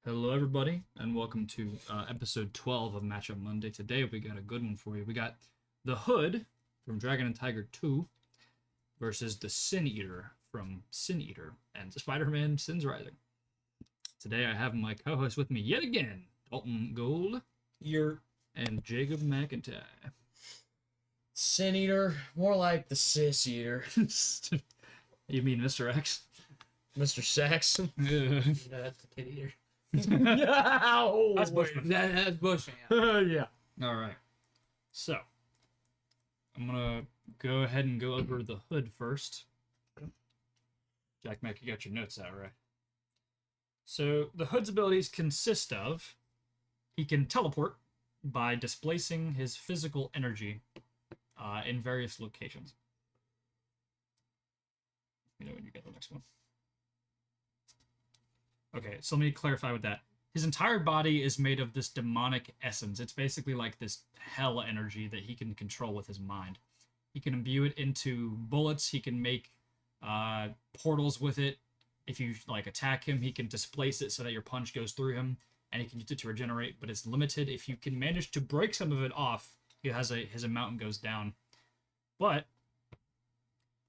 Hello, everybody, and welcome to episode 12 of Matchup Monday. Today, we got a good one for you. We got the Hood from Dragon and Tiger 2 versus the Sin Eater from Sin Eater and Spider Man Sins Rising. Today, I have my co host with me yet again, Dalton Gold You're and Jacob McIntyre. Sin Eater, more like the Sis Eater, You mean Mr. X? Mr. Saxon. Yeah. No, that's the kid eater. No, That's Bushman. That's Bushman. Yeah. All right. So, I'm going to go ahead and go over the Hood first. Jack Mac, you got your notes out, right? So, the Hood's abilities consist of he can teleport by displacing his physical energy in various locations. You know when you get the next one. Okay, so let me clarify with that. His entire body is made of this demonic essence. It's basically like this hell energy that he can control with his mind. He can imbue it into bullets. He can make portals with it. If you like attack him, he can displace it so that your punch goes through him, and he can use it to regenerate. But it's limited. If you can manage to break some of it off, his amount goes down. But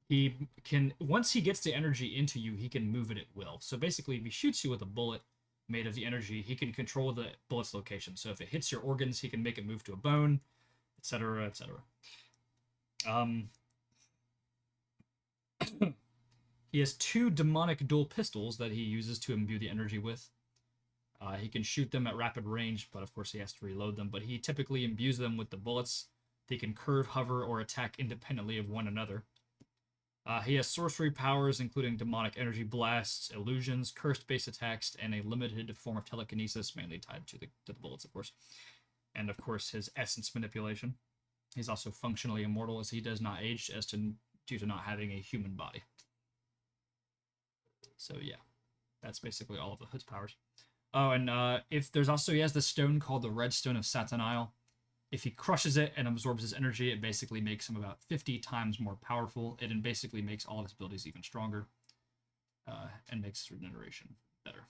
he can, once he gets the energy into you, he can move it at will. So basically, if he shoots you with a bullet made of the energy, he can control the bullet's location. So if it hits your organs, he can make it move to a bone, etc., etc. He has two demonic dual pistols that he uses to imbue the energy with. He can shoot them at rapid range, but of course he has to reload them. But he typically imbues them with the bullets. They can curve, hover, or attack independently of one another. He has sorcery powers, including demonic energy blasts, illusions, cursed-based attacks, and a limited form of telekinesis, mainly tied to the bullets, of course. And of course, his essence manipulation. He's also functionally immortal, as he does not age, due to not having a human body. So yeah, that's basically all of the Hood's powers. Oh, and if there's also he has the stone called the Red Stone of Satanael. If he crushes it and absorbs his energy, it basically makes him about 50 times more powerful. It basically makes all of his abilities even stronger, and makes his regeneration better.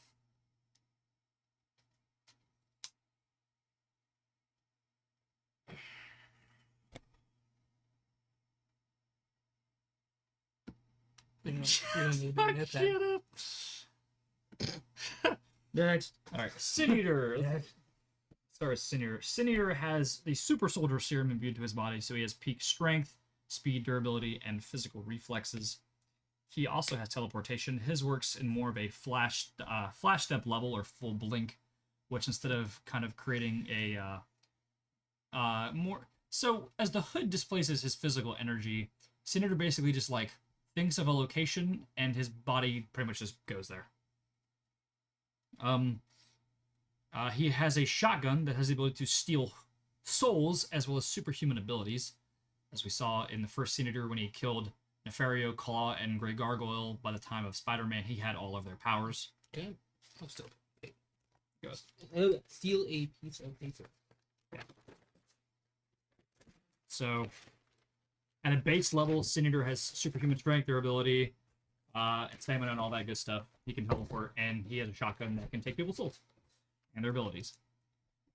You don't need to admit that. Shut up. Next. All right, Sin Eater. Sorry, Sin Eater. Sin Eater has the Super Soldier Serum imbued to his body, so he has peak strength, speed, durability, and physical reflexes. He also has teleportation. His works in more of a flash step level or full blink, which instead of kind of creating a more so as the Hood displaces his physical energy, Sin Eater basically just like thinks of a location and his body pretty much just goes there. He has a shotgun that has the ability to steal souls as well as superhuman abilities, as we saw in the first Sin Eater when he killed Nefario, Claw, and Grey Gargoyle. By the time of Spider-Man, he had all of their powers. Okay. I'm still. Good. Steal a piece of paper. So, at a base level, Sin Eater has superhuman strength, durability, stamina, and all that good stuff. He can teleport, and he has a shotgun that can take people's souls and their abilities.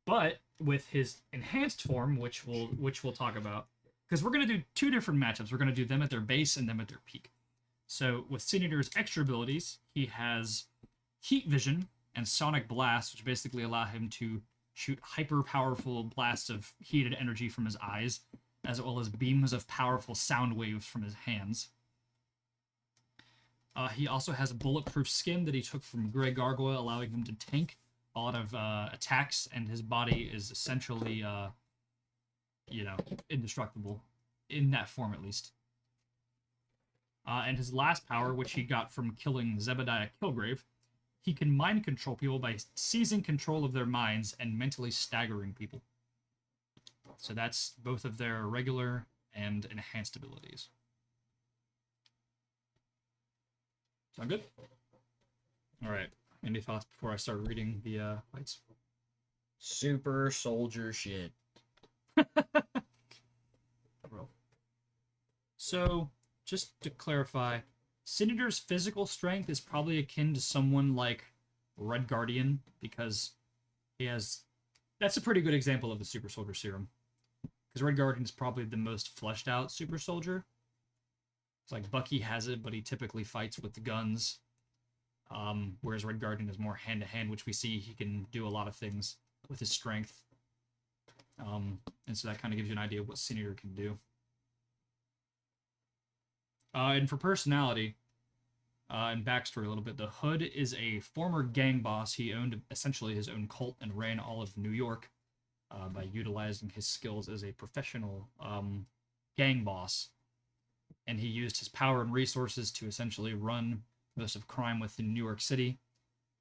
But with his enhanced form, which we'll talk about, because we're gonna do two different matchups. We're gonna do them at their base and them at their peak. So with Sin Eater's extra abilities, he has Heat Vision and Sonic Blast, which basically allow him to shoot hyper powerful blasts of heated energy from his eyes, as well as beams of powerful sound waves from his hands. He also has bulletproof skin that he took from Grey Gargoyle, allowing him to tank a lot of attacks, and his body is essentially, indestructible in that form at least. And his last power, which he got from killing Zebediah Kilgrave, he can mind control people by seizing control of their minds and mentally staggering people. So that's both of their regular and enhanced abilities. Sound good? All right. Any thoughts before I start reading the fights? Super soldier shit. So, just to clarify, Sin Eater's physical strength is probably akin to someone like Red Guardian, because he has. That's a pretty good example of the super soldier serum. Because Red Guardian is probably the most fleshed out super soldier. It's like Bucky has it, but he typically fights with the guns. Whereas Red Guardian is more hand to hand, which we see he can do a lot of things with his strength. And so that kind of gives you an idea of what Sin Eater can do. And for personality and backstory a little bit, the Hood is a former gang boss. He owned essentially his own cult and ran all of New York by utilizing his skills as a professional gang boss. And he used his power and resources to essentially run most of crime within New York City.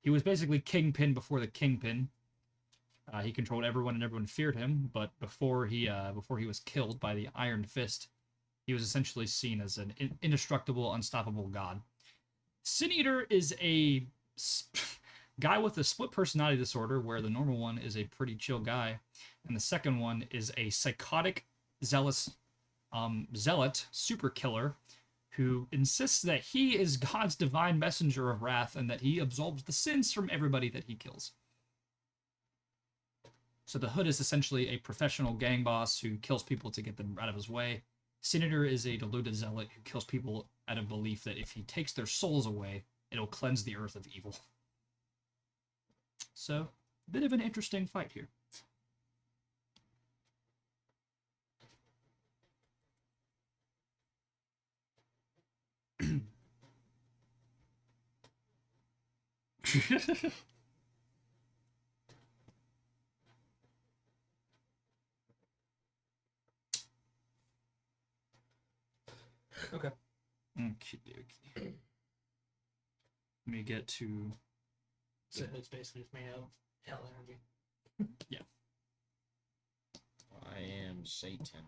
He was basically Kingpin before the Kingpin. He controlled everyone and everyone feared him, but before he was killed by the Iron Fist, he was essentially seen as an indestructible, unstoppable god. Sin Eater is a guy with a split personality disorder, where the normal one is a pretty chill guy, and the second one is a psychotic, zealot super killer who insists that he is God's divine messenger of wrath and that he absolves the sins from everybody that he kills. So the Hood is essentially a professional gang boss who kills people to get them out of his way. Sin Eater is a deluded zealot who kills people out of belief that if he takes their souls away, it'll cleanse the earth of evil. So, a bit of an interesting fight here. Okay. Okey-dokey. Let me get to... So it's basically just made out of hell energy. I am Satan.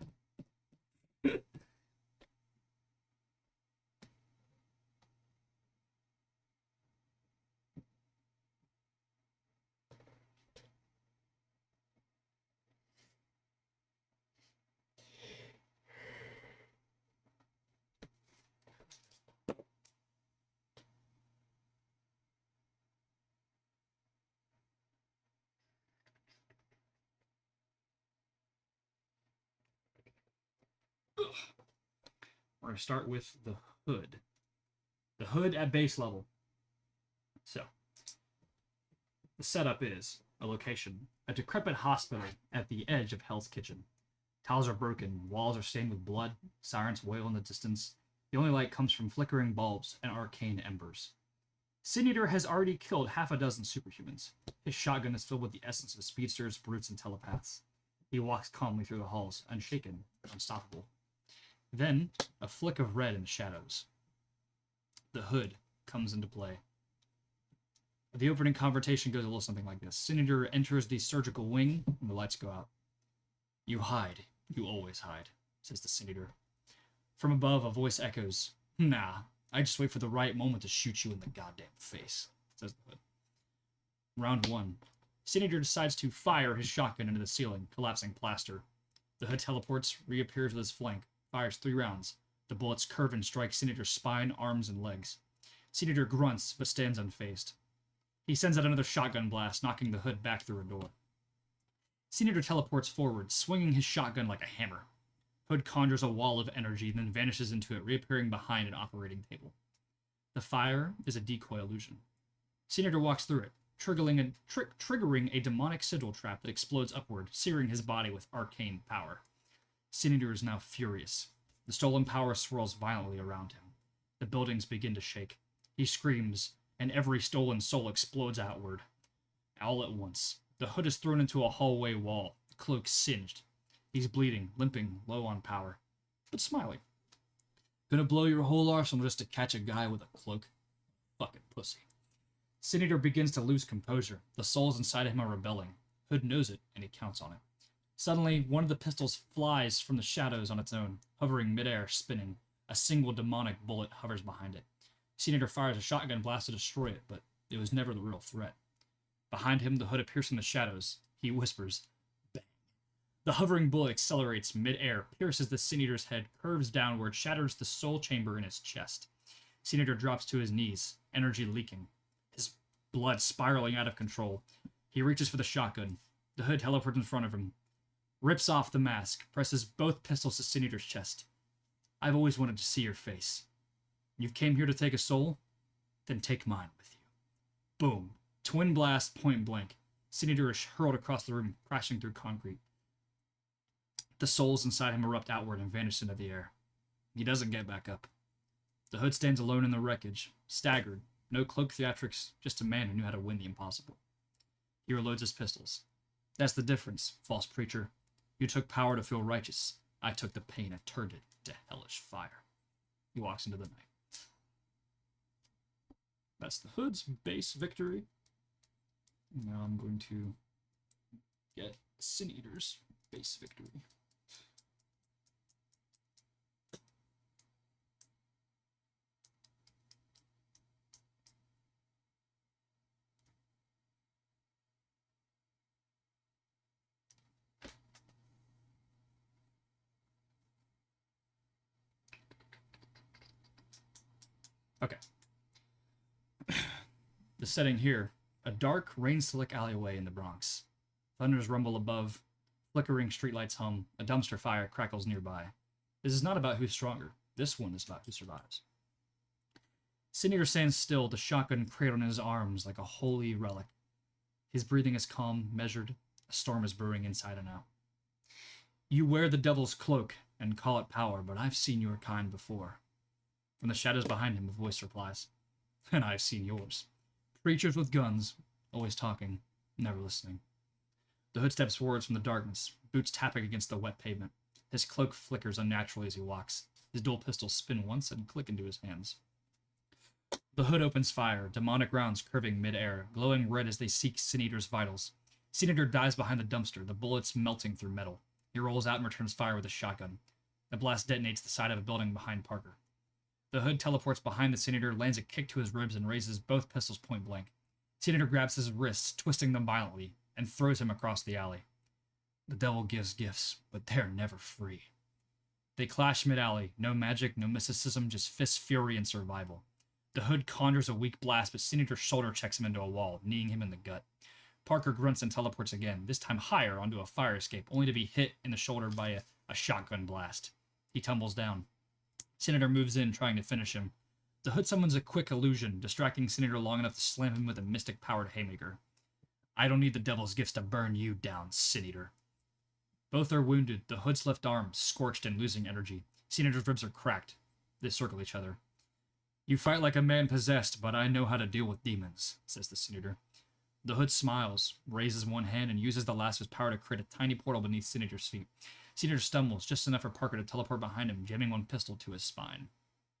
We're going to start with the Hood. The Hood at base level. So, the setup is a location, a decrepit hospital at the edge of Hell's Kitchen. Tiles are broken, walls are stained with blood, sirens wail in the distance. The only light comes from flickering bulbs and arcane embers. Sin Eater has already killed half a dozen superhumans. His shotgun is filled with the essence of speedsters, brutes, and telepaths. He walks calmly through the halls, unshaken, unstoppable. Then, a flick of red in the shadows. The Hood comes into play. The opening conversation goes a little something like this. Sin Eater enters the surgical wing, and the lights go out. "You hide. You always hide," says the Sin Eater. From above, a voice echoes, "Nah, I just wait for the right moment to shoot you in the goddamn face," says the Hood. Round 1. Sin Eater decides to fire his shotgun into the ceiling, collapsing plaster. The Hood teleports, reappears with his flank, fires 3 rounds. The bullets curve and strike Sin Eater's spine, arms, and legs. Sin Eater grunts, but stands unfazed. He sends out another shotgun blast, knocking the Hood back through a door. Sin Eater teleports forward, swinging his shotgun like a hammer. Hood conjures a wall of energy, then vanishes into it, reappearing behind an operating table. The fire is a decoy illusion. Sin Eater walks through it, triggering a demonic sigil trap that explodes upward, searing his body with arcane power. Sin Eater is now furious. The stolen power swirls violently around him. The buildings begin to shake. He screams, and every stolen soul explodes outward. All at once, the Hood is thrown into a hallway wall, the cloak singed. He's bleeding, limping, low on power, but smiling. "Gonna blow your whole arsenal just to catch a guy with a cloak? Fucking pussy." Sin Eater begins to lose composure. The souls inside him are rebelling. Hood knows it, and he counts on it. Suddenly, one of the pistols flies from the shadows on its own, hovering midair, spinning. A single demonic bullet hovers behind it. Sin Eater fires a shotgun blast to destroy it, but it was never the real threat. Behind him, the Hood appears from the shadows. He whispers, "Bang." The hovering bullet accelerates midair, pierces the Sin Eater's head, curves downward, shatters the soul chamber in his chest. Sin Eater drops to his knees, energy leaking. His blood spiraling out of control. He reaches for the shotgun. The Hood teleports in front of him, rips off the mask, presses both pistols to Sin Eater's chest. I've always wanted to see your face. You came here to take a soul? Then take mine with you. Boom. Twin blast, point blank. Sin Eater is hurled across the room, crashing through concrete. The souls inside him erupt outward and vanish into the air. He doesn't get back up. The Hood stands alone in the wreckage, staggered. No cloak theatrics, just a man who knew how to win the impossible. He reloads his pistols. That's the difference, false preacher. You took power to feel righteous. I took the pain and turned it into hellish fire. He walks into the night. That's the Hood's base victory. Now I'm going to get Sin Eater's base victory. Okay. The setting here, a dark, rain-slick alleyway in the Bronx. Thunders rumble above, flickering streetlights hum, a dumpster fire crackles nearby. This is not about who's stronger. This one is about who survives. Sin Eater stands still, the shotgun cradled in his arms like a holy relic. His breathing is calm, measured. A storm is brewing inside and out. You wear the devil's cloak and call it power, but I've seen your kind before. From the shadows behind him, a voice replies, and I've seen yours. Preachers with guns, always talking, never listening. The Hood steps forwards from the darkness, boots tapping against the wet pavement. His cloak flickers unnaturally as he walks. His dual pistols spin once and click into his hands. The Hood opens fire, demonic rounds curving mid-air, glowing red as they seek Sin Eater's vitals. Sin Eater dives behind the dumpster, the bullets melting through metal. He rolls out and returns fire with a shotgun. The blast detonates the side of a building behind Parker. The Hood teleports behind the Sin Eater, lands a kick to his ribs, and raises both pistols point blank. Sin Eater grabs his wrists, twisting them violently, and throws him across the alley. The devil gives gifts, but they're never free. They clash mid-alley, no magic, no mysticism, just fist fury and survival. The Hood conjures a weak blast, but Sin Eater's shoulder checks him into a wall, kneeing him in the gut. Parker grunts and teleports again, this time higher onto a fire escape, only to be hit in the shoulder by a shotgun blast. He tumbles down. Sin Eater moves in, trying to finish him. The Hood summons a quick illusion, distracting Sin Eater long enough to slam him with a mystic-powered haymaker. I don't need the devil's gifts to burn you down, Sin Eater. Both are wounded, the Hood's left arm scorched and losing energy. Sin Eater's ribs are cracked. They circle each other. You fight like a man possessed, but I know how to deal with demons, says the Sin Eater. The Hood smiles, raises one hand, and uses the last of his power to create a tiny portal beneath Sin Eater's feet. Sin Eater stumbles, just enough for Parker to teleport behind him, jamming one pistol to his spine.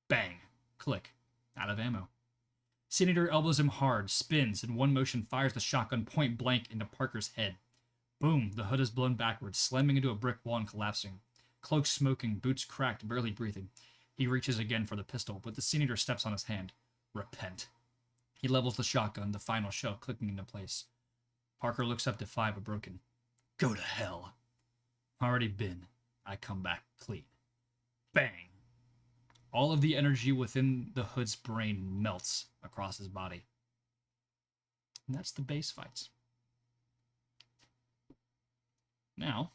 Bang! Click. Out of ammo. Sin Eater elbows him hard, spins, and one motion fires the shotgun point blank into Parker's head. Boom! The Hood is blown backwards, slamming into a brick wall and collapsing. Cloak smoking, boots cracked, barely breathing. He reaches again for the pistol, but the Sin Eater steps on his hand. Repent. He levels the shotgun, the final shell clicking into place. Parker looks up defiant but broken. Go to hell. Already been. I come back clean. Bang! All of the energy within the Hood's brain melts across his body. And that's the base fights. Now,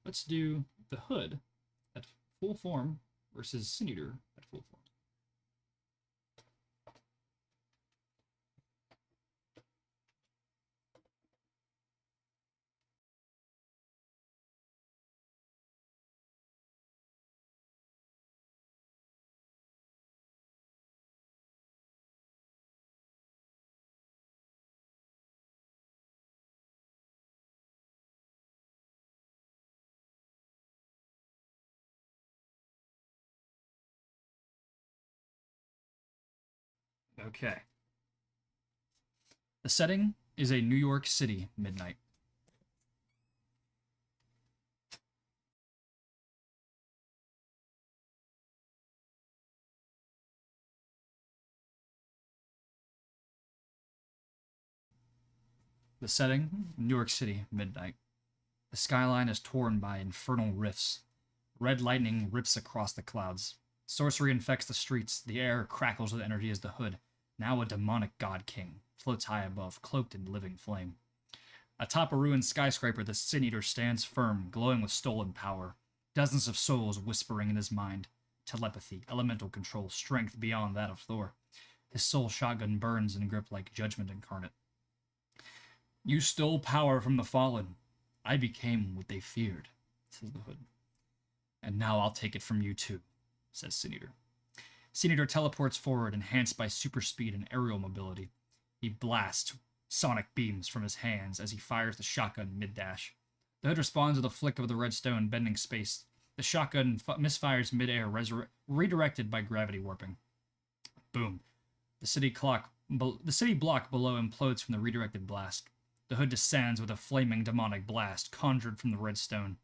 let's do the Hood at full form versus Sin Eater at full form. Okay. The setting is a New York City midnight. The setting, New York City midnight. The skyline is torn by infernal rifts. Red lightning rips across the clouds. Sorcery infects the streets. The air crackles with energy as the Hood, Now a demonic god king floats high above, cloaked in living flame. Atop a ruined skyscraper, the Sin Eater stands firm, glowing with stolen power. Dozens of souls whispering in his mind. Telepathy, elemental control, strength beyond that of Thor. His soul shotgun burns in grip like judgment incarnate. You stole power from the fallen. I became what they feared, says the Hood. And now I'll take it from you too, says Sin Eater. Sin Eater teleports forward, enhanced by super speed and aerial mobility. He blasts sonic beams from his hands as he fires the shotgun mid-dash. The Hood responds with a flick of the red stone, bending space. The shotgun misfires mid-air, redirected by gravity warping. Boom. The city block below implodes from the redirected blast. The Hood descends with a flaming demonic blast conjured from the red stone.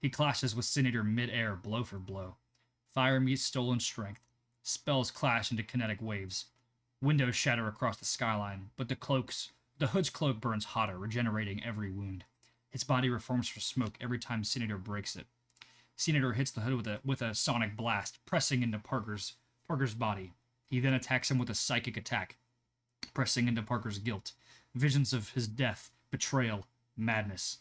He clashes with Sin Eater mid-air, blow for blow. Fire meets stolen strength. Spells clash into kinetic waves. Windows shatter across the skyline, but the Hood's cloak burns hotter, regenerating every wound. His body reforms from smoke every time Sin Eater breaks it. Sin Eater hits the Hood with a sonic blast, pressing into Parker's body. He then attacks him with a psychic attack, pressing into Parker's guilt. Visions of his death, betrayal, madness.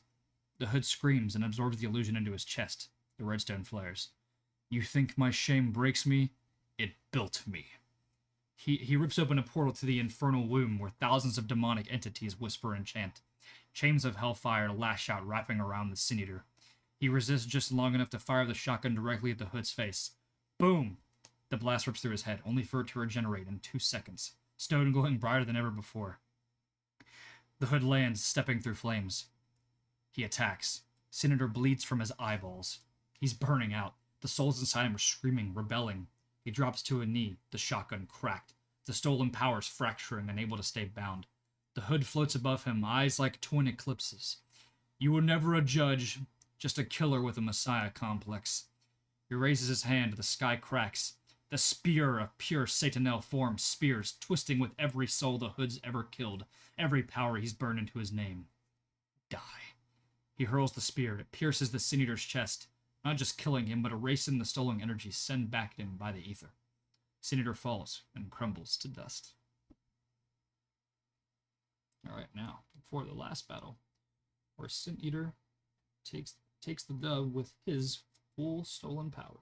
The Hood screams and absorbs the illusion into his chest. The redstone flares. You think my shame breaks me? It built me. He rips open a portal to the infernal womb where thousands of demonic entities whisper and chant. Chains of hellfire lash out, wrapping around the Sin Eater. He resists just long enough to fire the shotgun directly at the Hood's face. Boom! The blast rips through his head, only for it to regenerate in 2 seconds, stone glowing brighter than ever before. The Hood lands, stepping through flames. He attacks. Sin Eater bleeds from his eyeballs. He's burning out. The souls inside him are screaming, rebelling. He drops to a knee, the shotgun cracked. The stolen powers fracturing, unable to stay bound. The Hood floats above him, eyes like twin eclipses. You were never a judge, just a killer with a messiah complex. He raises his hand, the sky cracks. The spear of pure Satanel form spears, twisting with every soul the Hood's ever killed, every power he's burned into his name. Die. He hurls the spear. It pierces the Sin Eater's chest, not just killing him, but erasing the stolen energy sent back at him by the ether. Sin Eater falls and crumbles to dust. Alright, now, before the last battle, where Sin Eater takes the dub with his full stolen power.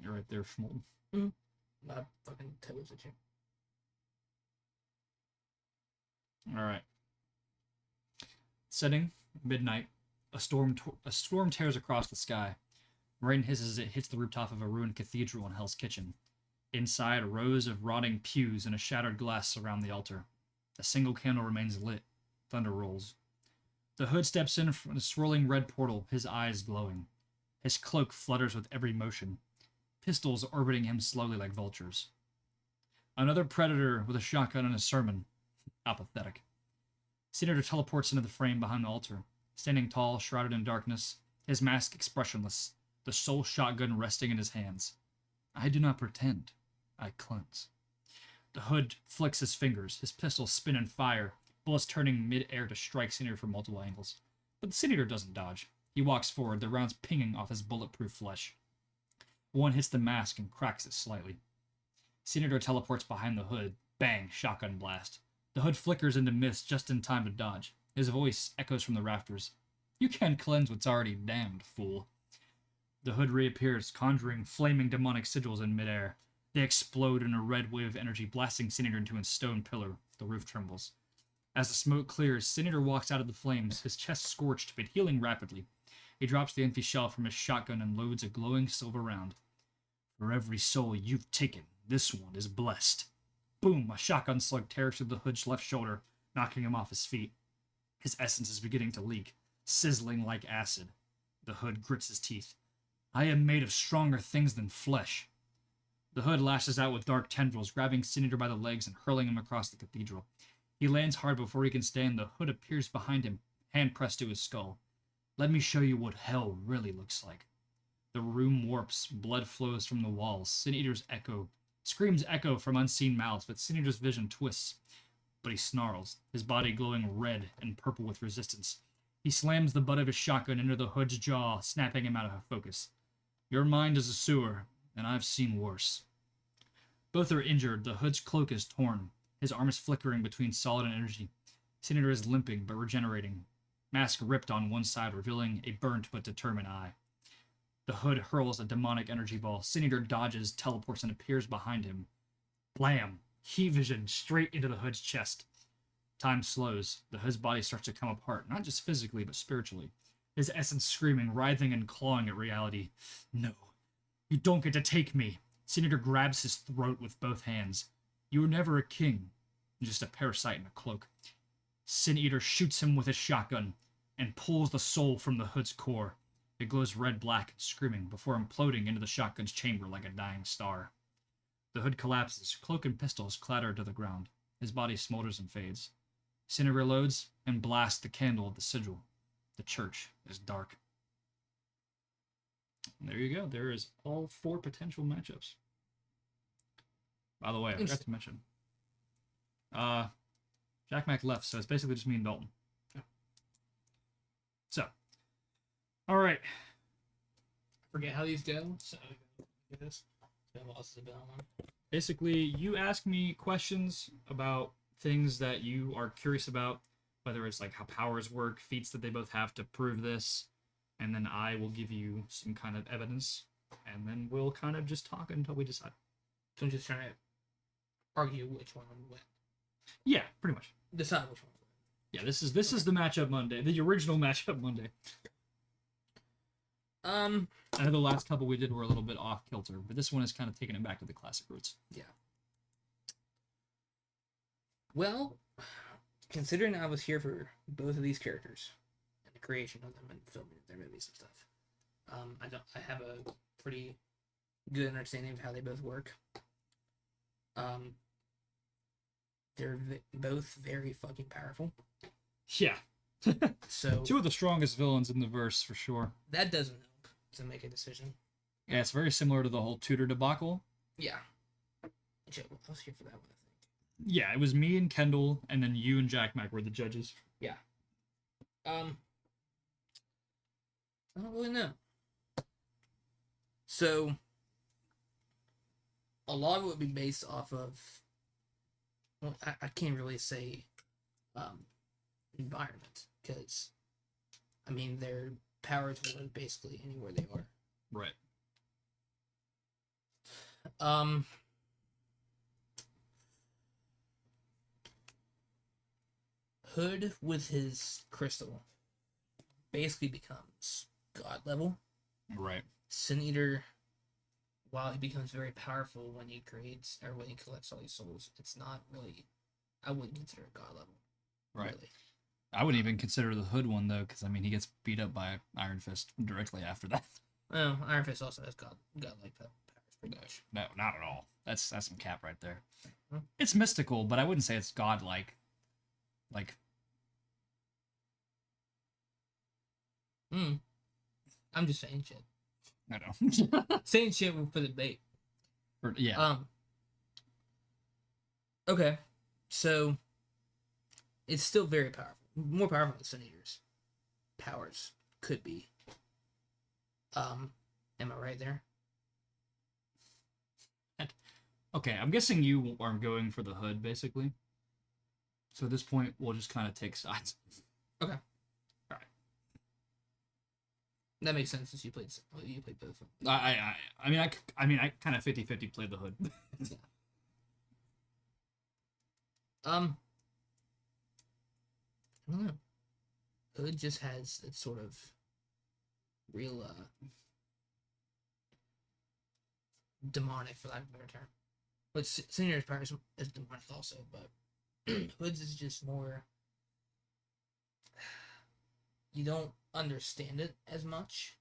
You're right there, Schmolten. My fucking toes at you. Alright. Setting, midnight. A storm tears across the sky. Rain hisses as it hits the rooftop of a ruined cathedral in Hell's Kitchen. Inside, rows of rotting pews and a shattered glass surround the altar. A single candle remains lit. Thunder rolls. The Hood steps in from the swirling red portal, his eyes glowing. His cloak flutters with every motion. Pistols orbiting him slowly like vultures. Another predator with a shotgun and a sermon. Apathetic. Sin Eater teleports into the frame behind the altar, standing tall, shrouded in darkness, his mask expressionless, the sole shotgun resting in his hands. I do not pretend. I cleanse. The Hood flicks his fingers, his pistols spin and fire, bullets turning mid-air to strike Sin Eater from multiple angles. But the Sin Eater doesn't dodge. He walks forward, the rounds pinging off his bulletproof flesh. One hits the mask and cracks it slightly. Sin Eater teleports behind the Hood. Bang, shotgun blast. The Hood flickers into mist just in time to dodge. His voice echoes from the rafters. You can't cleanse what's already damned, fool. The Hood reappears, conjuring flaming demonic sigils in midair. They explode in a red wave of energy, blasting Sin Eater into a stone pillar. The roof trembles. As the smoke clears, Sin Eater walks out of the flames, his chest scorched but healing rapidly. He drops the empty shell from his shotgun and loads a glowing silver round. For every soul you've taken, this one is blessed. Boom! A shotgun slug tears through the Hood's left shoulder, knocking him off his feet. His essence is beginning to leak, sizzling like acid. The Hood grits his teeth. I am made of stronger things than flesh. The Hood lashes out with dark tendrils, grabbing Sin Eater by the legs and hurling him across the cathedral. He lands hard before he can stand. The Hood appears behind him, hand pressed to his skull. Let me show you what hell really looks like. The room warps, blood flows from the walls. Sin Eater's screams echo from unseen mouths, but Sin Eater's vision twists. But he snarls, his body glowing red and purple with resistance. He slams the butt of his shotgun into the Hood's jaw, snapping him out of focus. Your mind is a sewer, and I've seen worse. Both are injured. The Hood's cloak is torn. His arm is flickering between solid and energy. Sin Eater is limping, but regenerating. Mask ripped on one side, revealing a burnt but determined eye. The Hood hurls a demonic energy ball. Sin Eater dodges, teleports, and appears behind him. Blam! Heat vision straight into the Hood's chest. Time slows. The Hood's body starts to come apart, not just physically, but spiritually. His essence screaming, writhing, and clawing at reality. No. You don't get to take me. Sin Eater grabs his throat with both hands. You were never a king. Just a parasite in a cloak. Sin Eater shoots him with his shotgun and pulls the soul from the Hood's core. It glows red-black and screaming before imploding into the shotgun's chamber like a dying star. The Hood collapses. Cloak and pistols clatter to the ground. His body smolders and fades. Sin Eater reloads and blasts the candle of the sigil. The church is dark. And there you go. There is all 4 potential matchups. By the way, I forgot to mention. Jack Mac left, so it's basically just me and Dalton. Yeah. So, all right. Forget how these go. So get this. Basically, you ask me questions about things that you are curious about, whether it's like how powers work, feats that they both have to prove this, and then I will give you some kind of evidence, and then we'll kind of just talk until we decide. So I'm just trying to argue which one would win. Yeah, pretty much. Decide which one would Yeah, this is the matchup Monday, the original matchup Monday. win. I know the last couple we did were a little bit off kilter, but this one is kind of taking it back to the classic roots. Yeah. Well, considering I was here for both of these characters and the creation of them and filming their movies and stuff, I have a pretty good understanding of how they both work. They're both very fucking powerful. Yeah. So 2 of the strongest villains in the verse for sure. that doesn't help to make a decision. Yeah, it's very similar to the whole Tudor debacle. Yeah. Actually, I was here for that one, I think. Yeah, it was me and Kendall, and then you and Jack Mac were the judges. Yeah. I don't really know. So, a lot of it would be based off of, well, I can't really say environment, because, I mean, their powers will live basically anywhere they are. Right. Hood with his crystal basically becomes god level. Right. Sin Eater, while he becomes very powerful when he creates or when he collects all these souls, it's not really, I wouldn't consider it god level. Right. Really. I wouldn't even consider the Hood one though, because I mean he gets beat up by Iron Fist directly after that. Well, Iron Fist also has godlike powers, pretty much. No, not at all. That's some cap right there. Hmm. It's mystical, but I wouldn't say it's godlike. Like, I'm just saying shit. I don't know. Saying shit for the debate. Yeah. Okay, so it's still very powerful, more powerful than Sin Eater's powers could be. Am I right there? Okay, I'm guessing you are going for the Hood, basically. So at this point, we'll just kind of take sides. Okay. Alright. That makes sense since you played both of them. I mean, I kind of 50-50 played the Hood. I don't know. Hood just has its sort of real demonic, for lack of a better term. But Senior's powers is demonic also, but Hood's is just more. You don't understand it as much,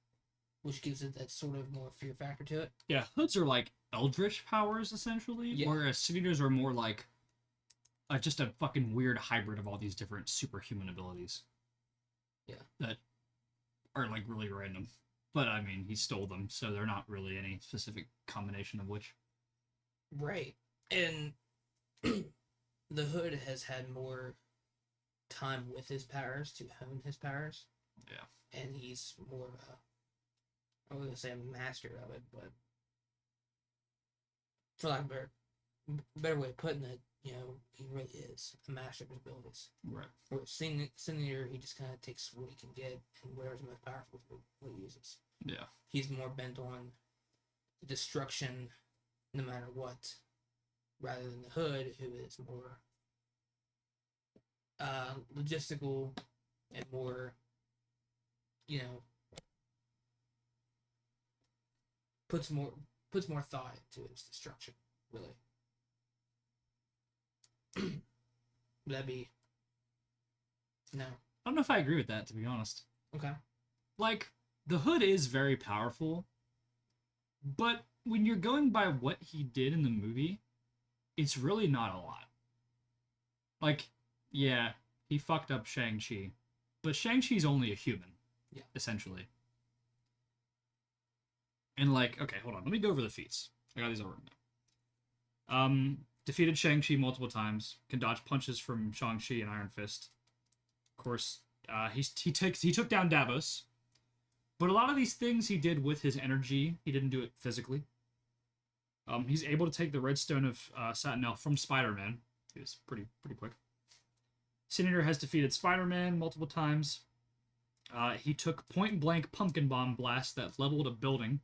which gives it that sort of more fear factor to it. Yeah, Hoods are like eldritch powers, essentially, Yeah. whereas Sin Eaters are more like just a fucking weird hybrid of all these different superhuman abilities. Yeah. That are like really random. But I mean, he stole them, so they're not really any specific combination of which. Right. And the Hood has had more time with his powers to hone his powers. Yeah. And he's more of a, I was going to say a master of it, but for lack of a better way of putting it, you know, he really is a master of his abilities. Right. Where Sin Eater, he just kind of takes what he can get, and whatever's most powerful is what he uses. Yeah. He's more bent on destruction, no matter what, rather than the Hood, who is more logistical and more, you know, puts more thought into its destruction. Really. Would that be? No. I don't know if I agree with that, to be honest. Okay. Like, the Hood is very powerful, but when you're going by what he did in the movie, it's really not a lot. Like, yeah, he fucked up Shang-Chi, but Shang-Chi's only a human, yeah, essentially. And like, okay, hold on, let me go over the feats. I got these all written down. Defeated Shang-Chi multiple times, can dodge punches from Shang-Chi and Iron Fist. Of course, he took down Davos. But a lot of these things he did with his energy. He didn't do it physically. He's able to take the Redstone of Sentinel from Spider-Man. He was pretty quick. Sin Eater has defeated Spider-Man multiple times. He took point-blank pumpkin bomb blast that leveled a building.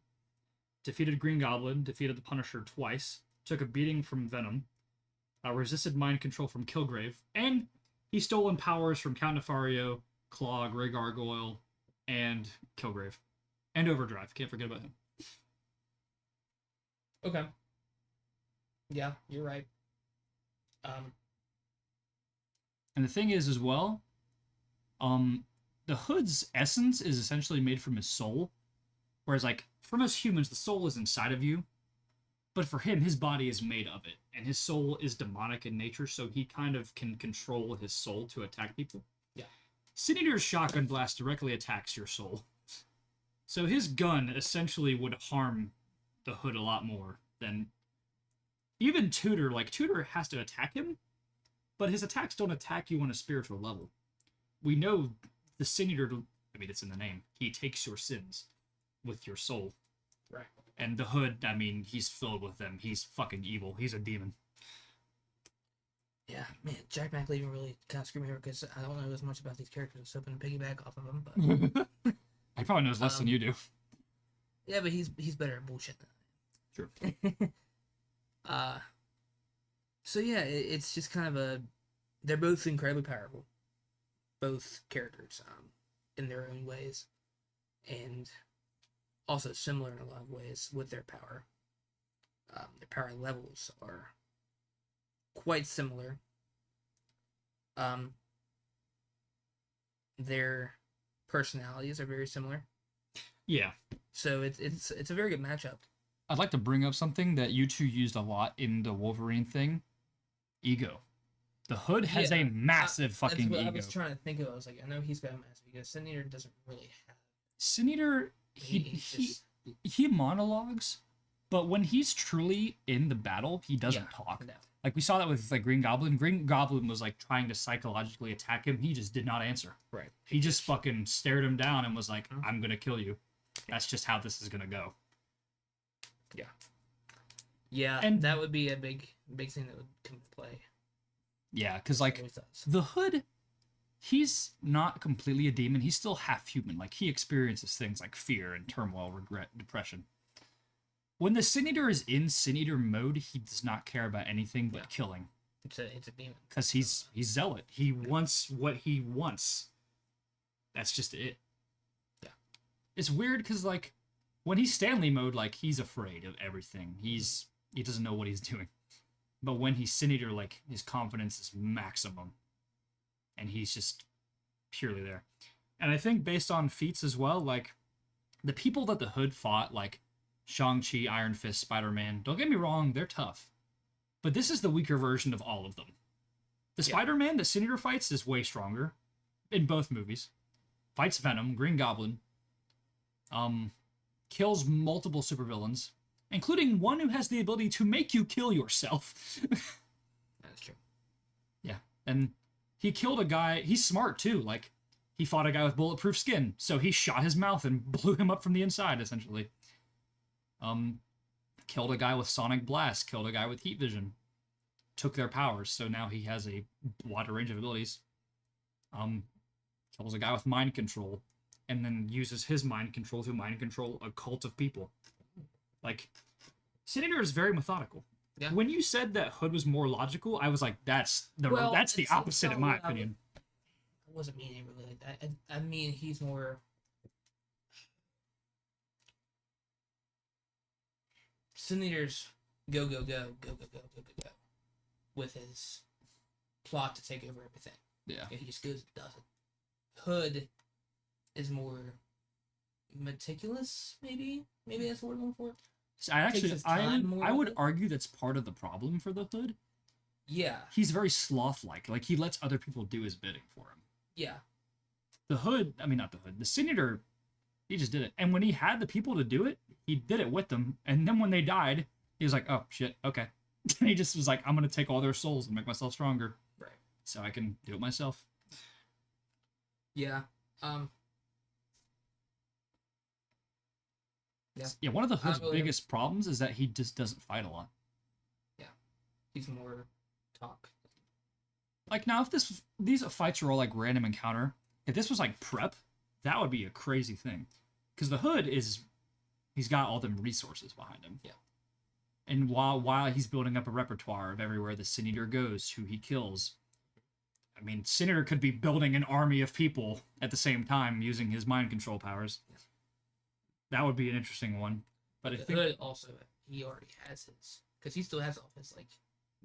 Defeated Green Goblin. Defeated the Punisher twice. Took a beating from Venom. Resisted mind control from Kilgrave. And he stolen powers from Count Nefario, Claw, Grey Gargoyle, and Kilgrave. And Overdrive. Can't forget about him. Okay. Yeah, you're right. And the thing is, as well, the Hood's essence is essentially made from his soul. Whereas, like, from us humans, the soul is inside of you. But for him, his body is made of it. And his soul is demonic in nature, so he kind of can control his soul to attack people. Yeah. Sin Eater's shotgun blast directly attacks your soul. So his gun essentially would harm the Hood a lot more than even Tudor. Like, Tudor has to attack him, but his attacks don't attack you on a spiritual level. We know the Sin Eater, I mean, it's in the name. He takes your sins with your soul. Right. And the Hood, I mean, he's filled with them. He's fucking evil. He's a demon. Yeah, man, Jack McLeavin really kind of screwed me over because I don't know as much about these characters. I was hoping to piggyback off of them, but He probably knows less than you do. yeah, but he's better at bullshit than Sure. So yeah, it's just kind of a. They're both incredibly powerful, both characters, in their own ways, and also similar in a lot of ways with their power. Their power levels are quite similar. Their personalities are very similar. Yeah. So it's a very good matchup. I'd like to bring up something that you two used a lot in the Wolverine thing. Ego. The Hood has a massive fucking that's what ego. I was trying to think of. I was like, I know he's got a massive ego. Sin Eater doesn't really have. Sin Eater, he monologues, but when he's truly in the battle, he doesn't talk. No. Like we saw that with like Green Goblin. Green Goblin was like trying to psychologically attack him. He just did not answer. Right. He just fucking stared him down and was like, "I'm gonna kill you." That's just how this is gonna go. Yeah. Yeah, And- that would be a big thing that would come into play. Yeah, because like Always does. the Hood, he's not completely a demon. He's still half human. Like he experiences things like fear and turmoil, regret, depression. When the Sin Eater is in Sin Eater mode, he does not care about anything but killing. It's a demon. Because he's zealot. He wants what he wants. That's just it. Yeah. It's weird because like when he's Stanley mode, like he's afraid of everything. He doesn't know what he's doing. But when he's Sin Eater, like his confidence is maximum. And he's just purely there. And I think based on feats as well, like the people that the Hood fought, like Shang-Chi, Iron Fist, Spider-Man, don't get me wrong, they're tough. But this is the weaker version of all of them. The Spider-Man that Sin Eater fights is way stronger in both movies. Fights Venom, Green Goblin, kills multiple supervillains, including one who has the ability to make you kill yourself. That's true. Yeah, and he killed a guy. He's smart too. Like he fought a guy with bulletproof skin, so he shot his mouth and blew him up from the inside, essentially. killed a guy with sonic blast, killed a guy with heat vision, took their powers, so now he has a wider range of abilities. Kills a guy with mind control, and then uses his mind control to mind control a cult of people. Like, Sin Eater is very methodical. Yeah. When you said that Hood was more logical, I was like, that's the it's opposite in not my what I opinion. I wasn't meaning it really like that. I mean, he's more. Sin Eater's go with his plot to take over everything. Yeah. He just goes and does it. Hood is more meticulous, maybe that's what we're going for. So I Takes his I time more would with it. argue that's part of the problem for the Hood. Yeah, He's very sloth-like. Like, he lets other people do his bidding for him. yeah, The Hood, I mean, not the Hood, the Sin Eater, he just did it. And when he had the people to do it, he did it with them. And then when they died, he was like, oh, shit, okay. And he just was like, I'm going to take all their souls and make myself stronger. right. So I can do it myself. Yeah. Yeah, one of the Hood's really- biggest problems is that he just doesn't fight a lot. He's more talk. Like, now, if these fights are all, like, random encounter, if this was, like, prep, that would be a crazy thing. Because the Hood he's got all them resources behind him. Yeah. And while he's building up a repertoire of everywhere the Sin Eater goes, who he kills, I mean, Sin Eater could be building an army of people at the same time using his mind control powers. Yeah. That would be an interesting one. But I The think, Hood also, he already has his, because he still has all his like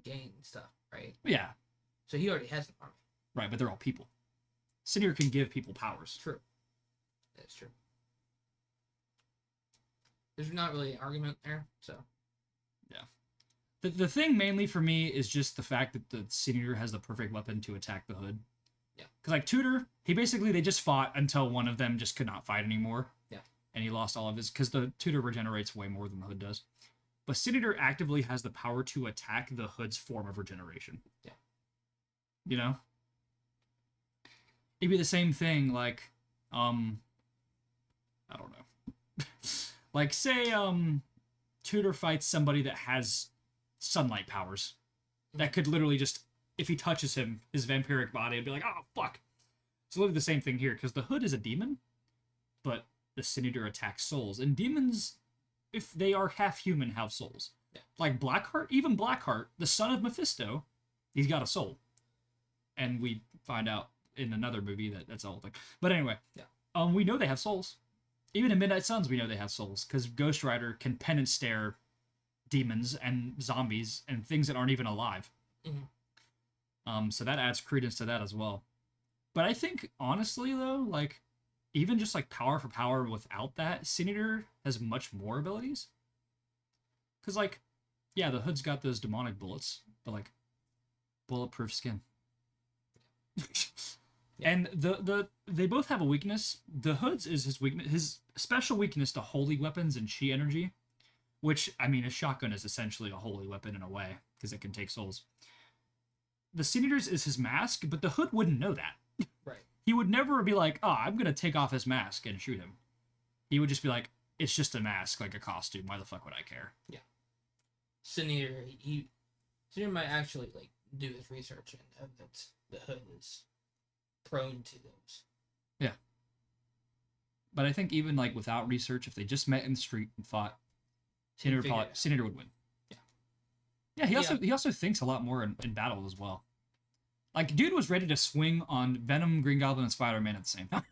gang stuff, right? yeah, So he already has an army. right, but they're all people. Sin Eater can give people powers. True. That's true. There's not really an argument there, so The thing mainly for me is just the fact that the Sin Eater has the perfect weapon to attack the Hood. Yeah. Because, like, Tutor, they just fought until one of them just could not fight anymore. Yeah. And he lost all of his, because the Tutor regenerates way more than the Hood does. But Sin Eater actively has the power to attack the Hood's form of regeneration. Yeah. You know? It'd be the same thing, like, I don't know. Like, say, Tutor fights somebody that has sunlight powers. That could literally just, if he touches him, his vampiric body would be like, oh, fuck. It's literally the same thing here, because the Hood is a demon, but the Sin Eater attacks souls. And demons, if they are half human, have souls. Yeah. Like Blackheart, even Blackheart, the son of Mephisto, he's got a soul. And we find out in another movie that's the whole thing. But anyway, we know they have souls. Even in Midnight Suns, we know they have souls, because Ghost Rider can penance stare demons and zombies and things that aren't even alive. Mhm. So that adds credence to that as well. But I think, honestly, though, like, even just, like, power for power without that, Sin Eater has much more abilities. Because, like, yeah, the Hood's got those demonic bullets, but, like, bulletproof skin. And they both have a weakness. The Hood's is his weakness, his special weakness to holy weapons and chi energy, which, I mean, a shotgun is essentially a holy weapon in a way, because it can take souls. The Sin Eater's is his mask, but the Hood wouldn't know that. right. He would never be like, oh, I'm going to take off his mask and shoot him. He would just be like, it's just a mask, like a costume. Why the fuck would I care? Sin Eater, Sin Eater might actually like do his research and know that the Hood is prone to those. But I think even, like, without research, if they just met in the street and fought, Sin He'd figure it out. Eater would win. Yeah. Yeah, he also thinks a lot more in battle as well. Like, dude was ready to swing on Venom, Green Goblin, and Spider-Man at the same time.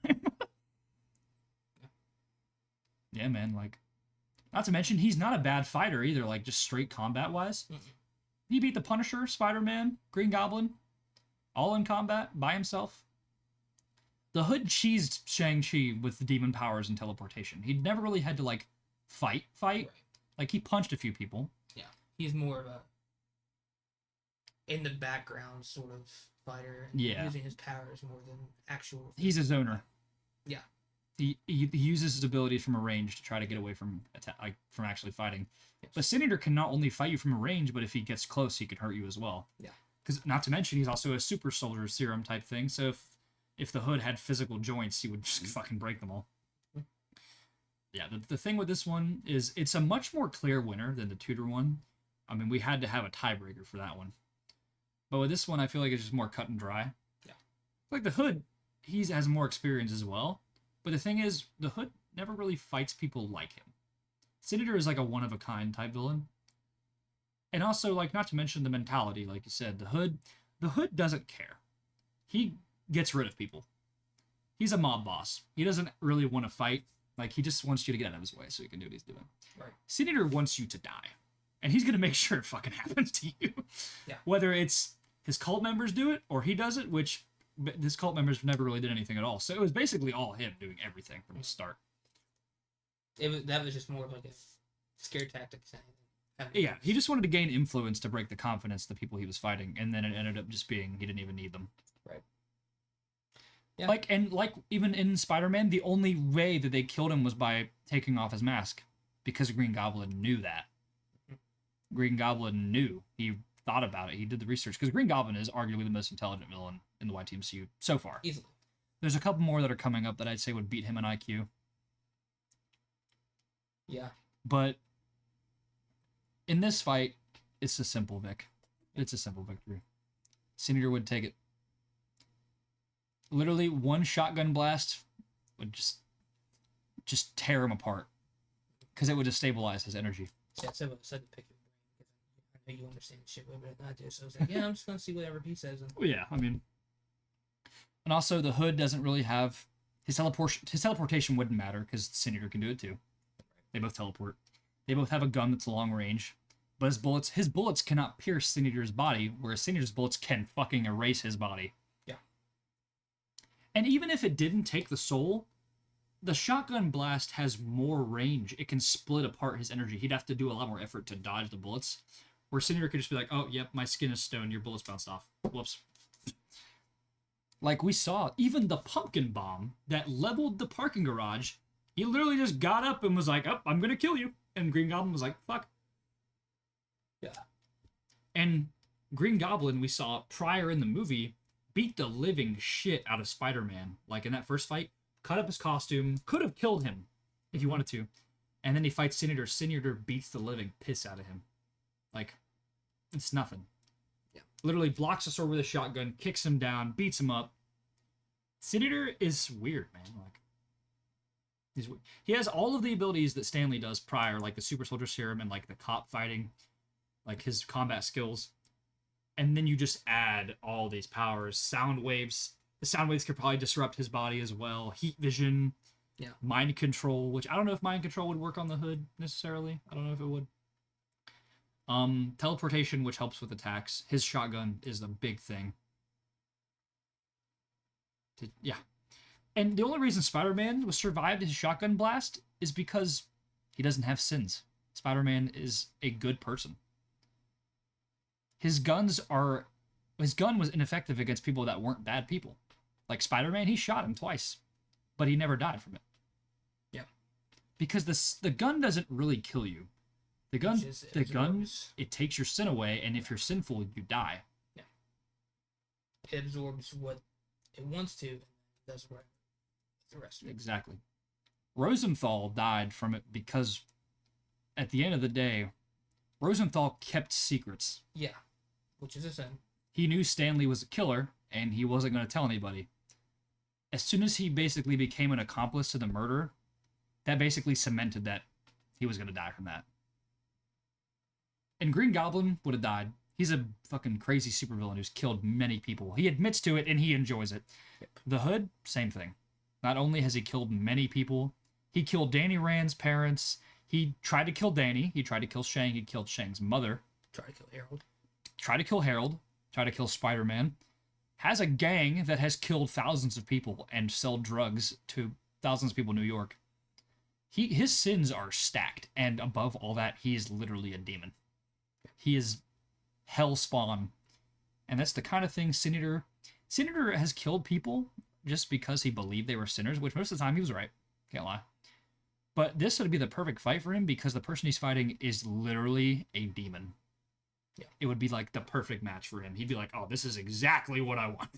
Yeah, man, like, not to mention, he's not a bad fighter either, like, just straight combat-wise. Mm-mm. He beat the Punisher, Spider-Man, Green Goblin, all in combat, by himself. The Hood cheesed Shang-Chi with demon powers and teleportation. He never really had to, like, fight. Right. Like, he punched a few people. Yeah. He's more of a in the background sort of fighter. And Yeah. Using his powers more than actual. He's a zoner. Yeah. He uses his abilities from a range to try to get away from from actually fighting. Yes. But Sin Eater can not only fight you from a range, but if he gets close, he can hurt you as well. Yeah. Because not to mention, he's also a super soldier serum type thing. So if the Hood had physical joints, he would just fucking break them all. yeah, the thing with this one is it's a much more clear winner than the Tudor one. I mean, we had to have a tiebreaker for that one. But with this one, I feel like it's just more cut and dry. Yeah. Like the Hood, he has more experience as well. But the thing is, the Hood never really fights people like him. Sin Eater is like a one-of-a-kind type villain. And also, like, not to mention the mentality, like you said, the Hood doesn't care. He gets rid of people. He's a mob boss. He doesn't really want to fight. Like, he just wants you to get out of his way so he can do what he's doing. Right. Sin Eater wants you to die. And he's going to make sure it fucking happens to you. Yeah. Whether it's his cult members do it or he does it, which his cult members never really did anything at all. So it was basically all him doing everything from the start. That was just more of like a scare tactic thing. Yeah, he just wanted to gain influence to break the confidence of the people he was fighting, and then it ended up just being he didn't even need them. Right. Yeah. Like even in Spider-Man, the only way that they killed him was by taking off his mask, because Green Goblin knew that. Green Goblin knew. He thought about it. He did the research, because Green Goblin is arguably the most intelligent villain in the YTMCU so far. Easily. There's a couple more that are coming up that I'd say would beat him in IQ. Yeah. But in this fight, it's a simple It's a simple victory. Sin Eater would take it. Literally, one shotgun blast would just tear him apart, because it would destabilize his energy. Yeah, so I said to pick your brain because I know you understand shit way better than I do. So I was like, yeah, I'm just gonna see whatever he says. And... Well, yeah, I mean, and also the Hood doesn't really have his teleportation. His teleportation wouldn't matter because Sin Eater can do it too. They both teleport. They both have a gun that's long range, but his bullets cannot pierce Sin Eater's body, whereas Sin Eater's bullets can fucking erase his body. Yeah. And even if it didn't take the soul, the shotgun blast has more range. It can split apart his energy. He'd have to do a lot more effort to dodge the bullets, where Sin Eater could just be like, "Oh, yep, my skin is stone. Your bullets bounced off. Whoops." Like we saw, even the pumpkin bomb that leveled the parking garage, he literally just got up and was like, "Oh, I'm gonna kill you." And Green Goblin was like, "Fuck." Yeah. And Green Goblin, we saw prior in the movie, beat the living shit out of Spider-Man. Like in that first fight, cut up his costume, could have killed him if he wanted to. And then he fights Sin Eater. Sin Eater beats the living piss out of him. Like, it's nothing. Yeah. Literally blocks the sword with a shotgun, kicks him down, beats him up. Sin Eater is weird, man. Like, he has all of the abilities that Stanley does prior, like the Super Soldier Serum and like the cop fighting, like his combat skills. And then you just add all these powers. Sound waves. The sound waves could probably disrupt his body as well. Heat vision. Yeah. Mind control, which I don't know if mind control would work on the Hood necessarily. I don't know if it would. Teleportation, which helps with attacks. His shotgun is the big thing. Yeah. And the only reason Spider-Man was survived his shotgun blast is because he doesn't have sins. Spider-Man is a good person. His gun was ineffective against people that weren't bad people. Like Spider-Man, he shot him twice, but he never died from it. Yeah. Because the gun doesn't really kill you. The gun, it takes your sin away, and if you're sinful, you die. Yeah. It absorbs what it wants to, and does what the rest of it. Exactly. Rosenthal died from it because, at the end of the day, Rosenthal kept secrets. Yeah. Which is a sin. He knew Stanley was a killer, and he wasn't going to tell anybody. As soon as he basically became an accomplice to the murder, that basically cemented that he was going to die from that. And Green Goblin would have died. He's a fucking crazy supervillain who's killed many people. He admits to it, and he enjoys it. Yep. The Hood, same thing. Not only has he killed many people, he killed Danny Rand's parents. He tried to kill Danny. He tried to kill Shang. He killed Shang's mother. Tried to kill Harold. Tried to kill Harold. Tried to kill Spider-Man. Has a gang that has killed thousands of people and sell drugs to thousands of people in New York. His sins are stacked, and above all that, he is literally a demon. He is hell spawn, and that's the kind of thing Sin Eater has killed people just because he believed they were sinners, which most of the time he was right. Can't lie. But this would be the perfect fight for him because the person he's fighting is literally a demon. Yeah. It would be like the perfect match for him. He'd be like, "Oh, this is exactly what I want."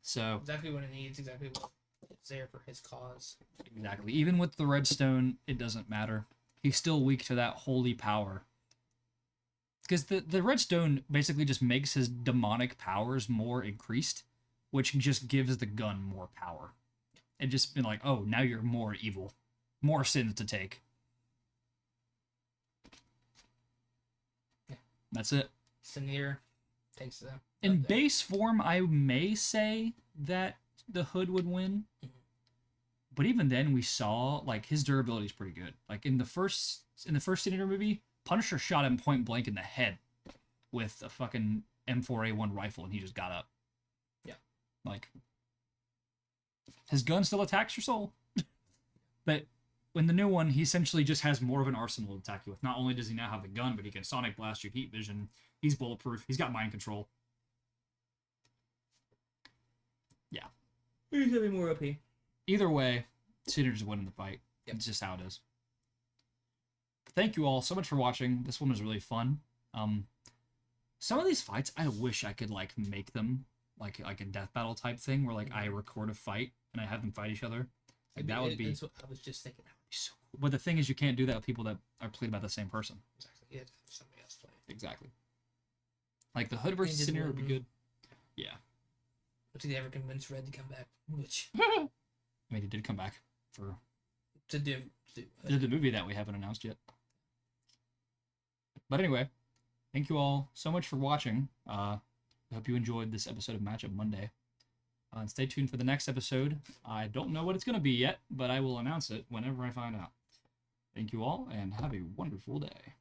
So exactly what it needs, exactly what it there for his cause. Exactly. Even with the redstone, it doesn't matter. He's still weak to that holy power. Because the redstone basically just makes his demonic powers more increased, which just gives the gun more power. And just been like, oh, now you're more evil. More sins to take. Yeah. That's it. Sin Eater takes the. In base form, I may say that the Hood would win. But even then, we saw like his durability is pretty good. Like in the first Sin Eater movie, Punisher shot him point blank in the head with a fucking M4A1 rifle, and he just got up. Yeah, like his gun still attacks your soul. But in the new one, he essentially just has more of an arsenal to attack you with. Not only does he now have the gun, but he can sonic blast you, heat vision. He's bulletproof. He's got mind control. Yeah. He's gonna be more OP. Either way, Sinner's winning the fight. Yep. It's just how it is. Thank you all so much for watching. This one was really fun. Some of these fights, I wish I could like make them like a death battle type thing, where like I record a fight and I have them fight each other. Like that would be. That's what I was just thinking. That would be so cool. But the thing is, you can't do that with people that are played by the same person. Exactly. You have to have somebody else play. Exactly. Like the Hood versus just Sinner would be wouldn't- good. Yeah. But did they ever convince Red to come back? Which I mean, he did come back for to do. the movie that we haven't announced yet. But anyway, thank you all so much for watching. I hope you enjoyed this episode of Matchup Monday. And stay tuned for the next episode. I don't know what it's going to be yet, but I will announce it whenever I find out. Thank you all, and have a wonderful day.